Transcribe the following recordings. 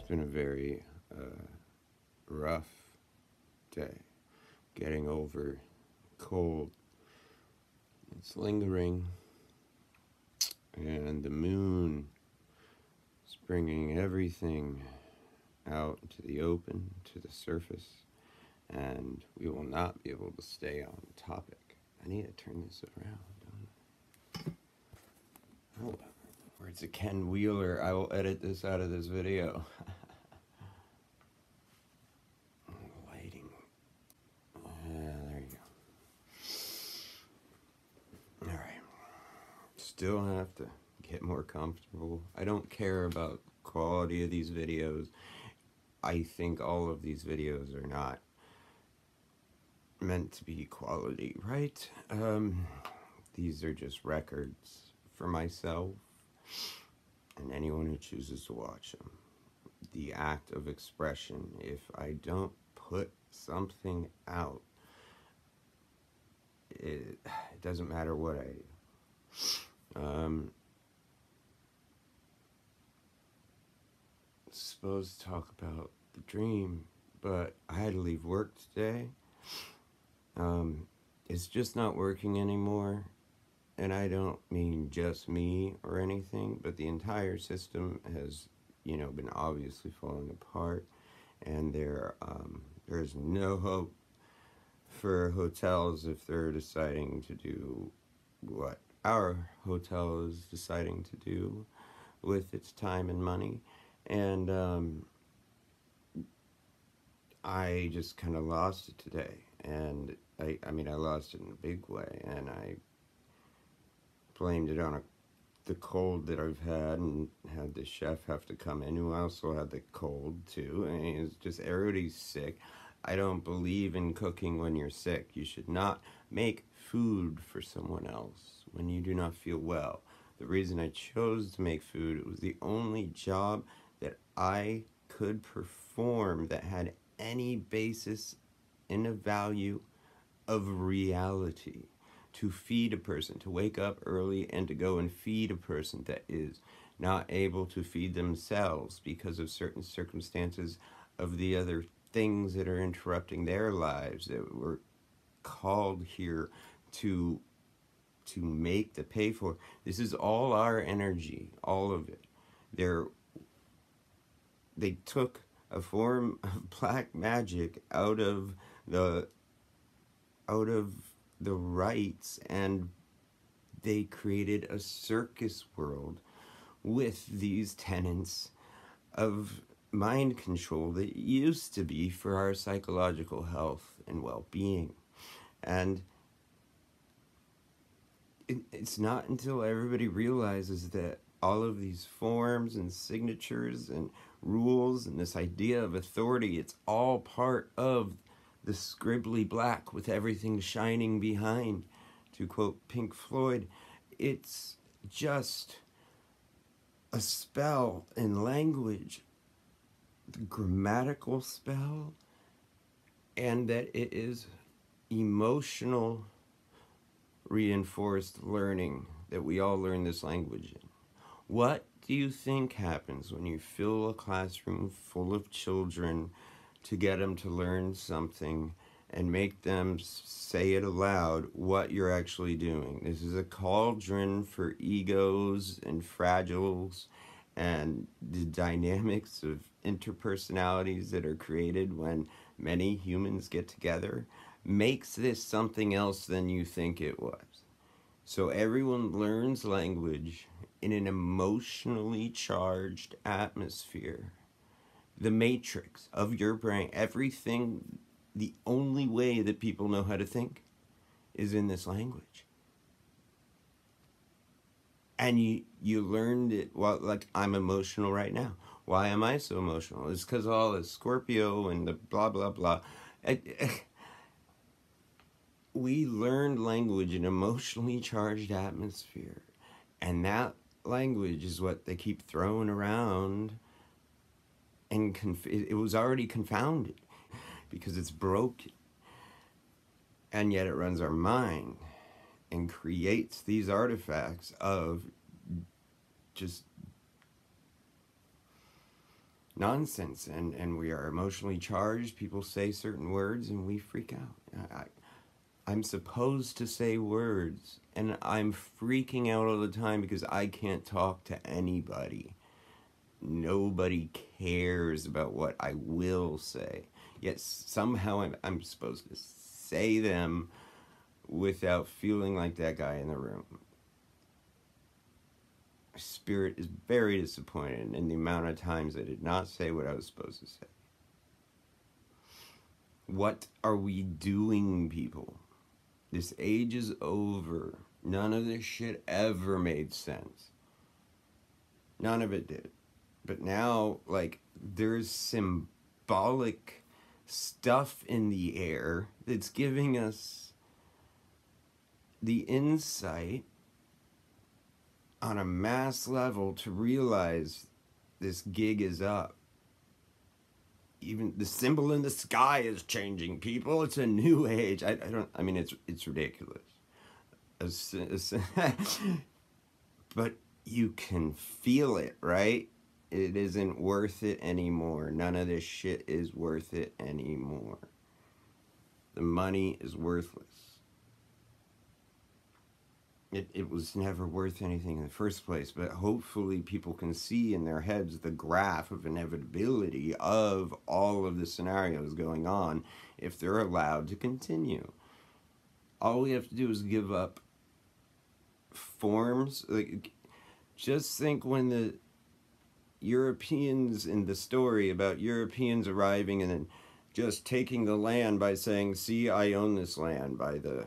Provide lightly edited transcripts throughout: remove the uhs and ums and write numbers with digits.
Been a very rough day. Getting over cold. It's lingering, and the moon is bringing everything out to the open, to the surface, and we will not be able to stay on topic. I need to turn this around, don't I? Oh, words of Ken Wheeler. I will edit this out of this video. Lighting. There you go. Alright. Still have to get more comfortable. I don't care about the quality of these videos. I think all of these videos are not meant to be quality, right? These are just records for myself and anyone who chooses to watch them. The act of expression. If I don't put something out, it doesn't matter what I do. Supposed to talk about the dream, but I had to leave work today. It's just not working anymore, and I don't mean just me or anything, but the entire system has, been obviously falling apart, and there's no hope for hotels if they're deciding to do what our hotel is deciding to do with its time and money. And I just kind of lost it today, and I lost it in a big way, and I blamed it on the cold that I've had, and had the chef have to come in who also had the cold too, and it's just everybody's sick. I don't believe in cooking when you're sick. You should not make food for someone else when you do not feel well. The reason I chose to make food, it was the only job that I could perform that had any basis in a value of reality. To feed a person, to wake up early and to go and feed a person that is not able to feed themselves because of certain circumstances of the other things that are interrupting their lives, that we're called here to make, to pay for. This is all our energy, all of it. They took a form of black magic out of the rites, and they created a circus world with these tenets of mind control that used to be for our psychological health and well-being. And it's not until everybody realizes that all of these forms and signatures and rules and this idea of authority, it's all part of the scribbly black with everything shining behind. To quote Pink Floyd, it's just a spell in language, the grammatical spell, and that it is emotional reinforced learning that we all learn this language in. What do you think happens when you fill a classroom full of children to get them to learn something and make them say it aloud what you're actually doing? This is a cauldron for egos and fragiles, and the dynamics of interpersonalities that are created when many humans get together makes this something else than you think it was. So everyone learns language in an emotionally charged atmosphere. The matrix of your brain, everything, the only way that people know how to think is in this language. And you learned it. Well, like, I'm emotional right now. Why am I so emotional? It's because all the Scorpio and the blah blah blah. We learned language in emotionally charged atmosphere, and that language is what they keep throwing around, and it was already confounded because it's broken, and yet it runs our mind and creates these artifacts of just nonsense. And we are emotionally charged. People say certain words and we freak out. I'm supposed to say words, and I'm freaking out all the time because I can't talk to anybody. Nobody cares about what I will say. Yet somehow I'm supposed to say them without feeling like that guy in the room. My spirit is very disappointed in the amount of times I did not say what I was supposed to say. What are we doing, people? This age is over. None of this shit ever made sense. None of it did. But now, like, there's symbolic stuff in the air that's giving us the insight on a mass level to realize this gig is up. Even the symbol in the sky is changing, people. It's a new age. I mean, it's ridiculous. But you can feel it, right? It isn't worth it anymore. None of this shit is worth it anymore. The money is worthless. It was never worth anything in the first place, but hopefully people can see in their heads the graph of inevitability of all of the scenarios going on if they're allowed to continue. All we have to do is give up forms. Like, just think when the Europeans, in the story about Europeans arriving and then just taking the land by saying, see, I own this land, by the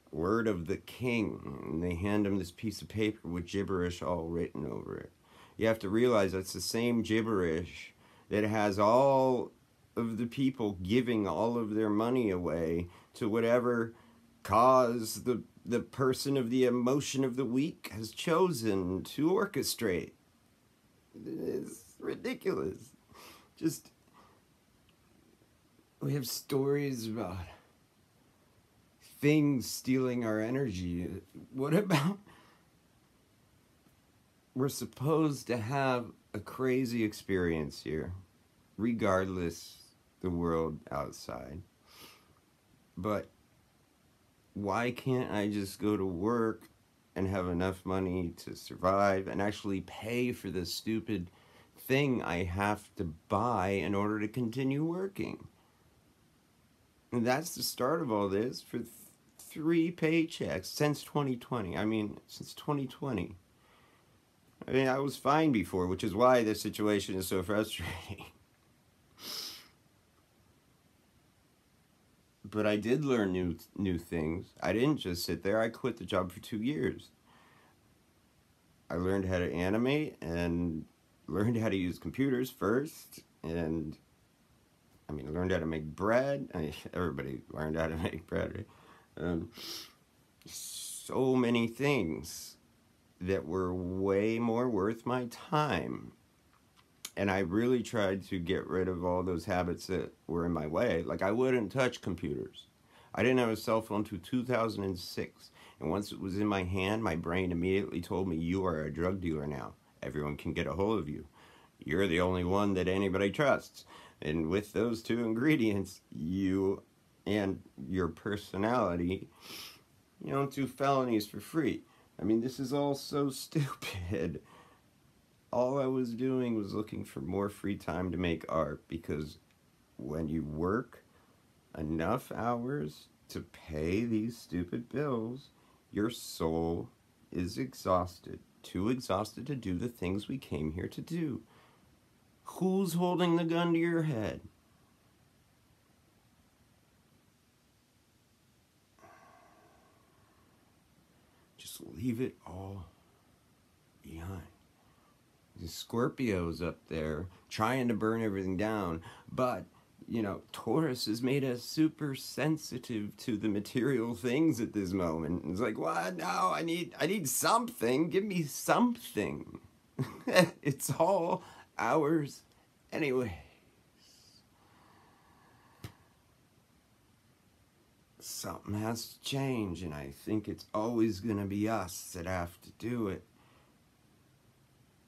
word of the king, and they hand him this piece of paper with gibberish all written over it. You have to realize that's the same gibberish that has all of the people giving all of their money away to whatever cause the person of the emotion of the week has chosen to orchestrate. It's ridiculous. Just, we have stories about things stealing our energy. What about, we're supposed to have a crazy experience here, regardless the world outside. But why can't I just go to work and have enough money to survive and actually pay for the stupid thing I have to buy in order to continue working? And that's the start of all this for 3 paychecks since 2020. I mean, since 2020. I mean, I was fine before, which is why this situation is so frustrating. But I did learn new things. I didn't just sit there. I quit the job for 2 years. I learned how to animate and learned how to use computers first. And, I mean, I learned how to make bread. I mean, everybody learned how to make bread, right? So many things that were way more worth my time. And I really tried to get rid of all those habits that were in my way. Like, I wouldn't touch computers. I didn't have a cell phone until 2006. And once it was in my hand, my brain immediately told me, you are a drug dealer now. Everyone can get a hold of you. You're the only one that anybody trusts. And with those 2 ingredients, you and your personality, you don't do felonies for free. I mean, this is all so stupid. All I was doing was looking for more free time to make art, because when you work enough hours to pay these stupid bills, your soul is exhausted. Too exhausted to do the things we came here to do. Who's holding the gun to your head? just leave it all behind. The Scorpio's up there trying to burn everything down, but you know, Taurus has made us super sensitive to the material things at this moment. It's like, what? No, I need something. Give me something. It's all ours anyway. Something has to change, and I think it's always going to be us that have to do it.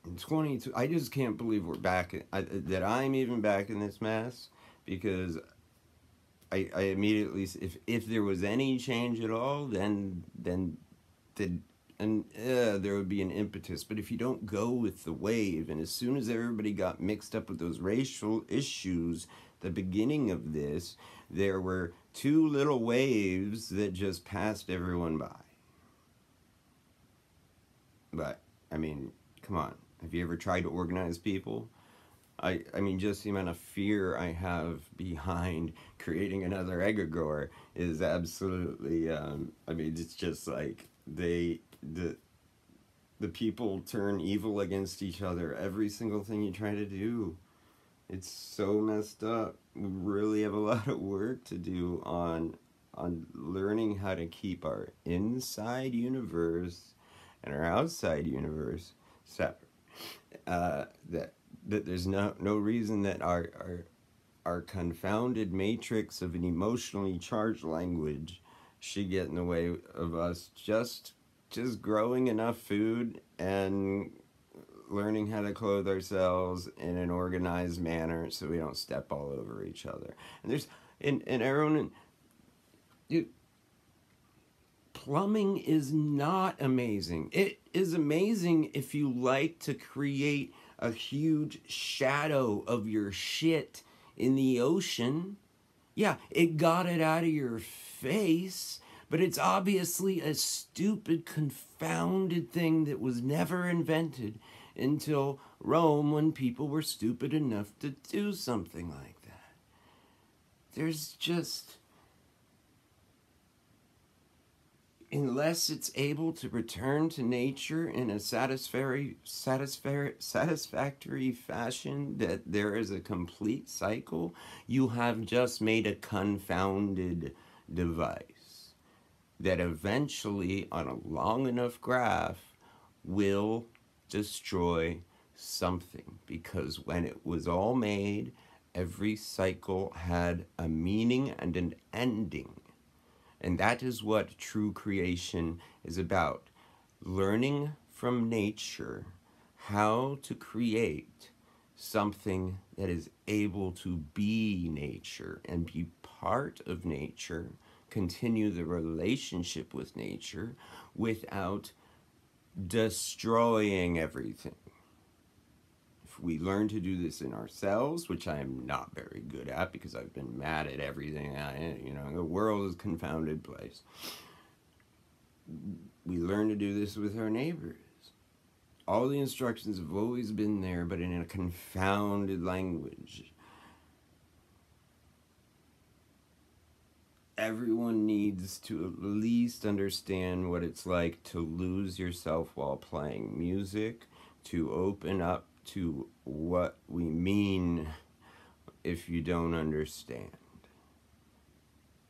In 22, I just can't believe we're back, that I'm even back in this mess, because I immediately, if there was any change at all, then there would be an impetus. But if you don't go with the wave, and as soon as everybody got mixed up with those racial issues, the beginning of this, there were two little waves that just passed everyone by. But, I mean, come on. Have you ever tried to organize people? I mean, just the amount of fear I have behind creating another egregore is absolutely, I mean, it's just like the people turn evil against each other. Every single thing you try to do. It's so messed up. We really have a lot of work to do on learning how to keep our inside universe and our outside universe separate. That there's no reason that our confounded matrix of an emotionally charged language should get in the way of us just growing enough food and learning how to clothe ourselves in an organized manner so we don't step all over each other. And there's in everyone, dude, plumbing is not amazing. It is amazing if you like to create a huge shadow of your shit in the ocean. Yeah, it got it out of your face, but it's obviously a stupid, confounded thing that was never invented until Rome, when people were stupid enough to do something like that. There's just... unless it's able to return to nature in a satisfactory fashion, that there is a complete cycle, you have just made a confounded device that eventually, on a long enough graph, will destroy something. Because when it was all made, every cycle had a meaning and an ending. And that is what true creation is about. Learning from nature how to create something that is able to be nature and be part of nature, continue the relationship with nature without destroying everything. If we learn to do this in ourselves, which I am not very good at because I've been mad at everything, the world is a confounded place. We learn to do this with our neighbors. All the instructions have always been there, but in a confounded language. Everyone needs to at least understand what it's like to lose yourself while playing music, to open up to what we mean if you don't understand.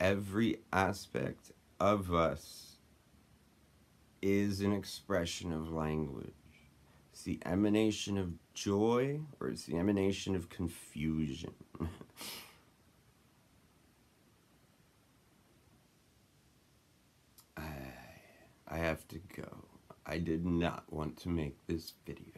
Every aspect of us is an expression of language. It's the emanation of joy, or it's the emanation of confusion. I have to go. I did not want to make this video.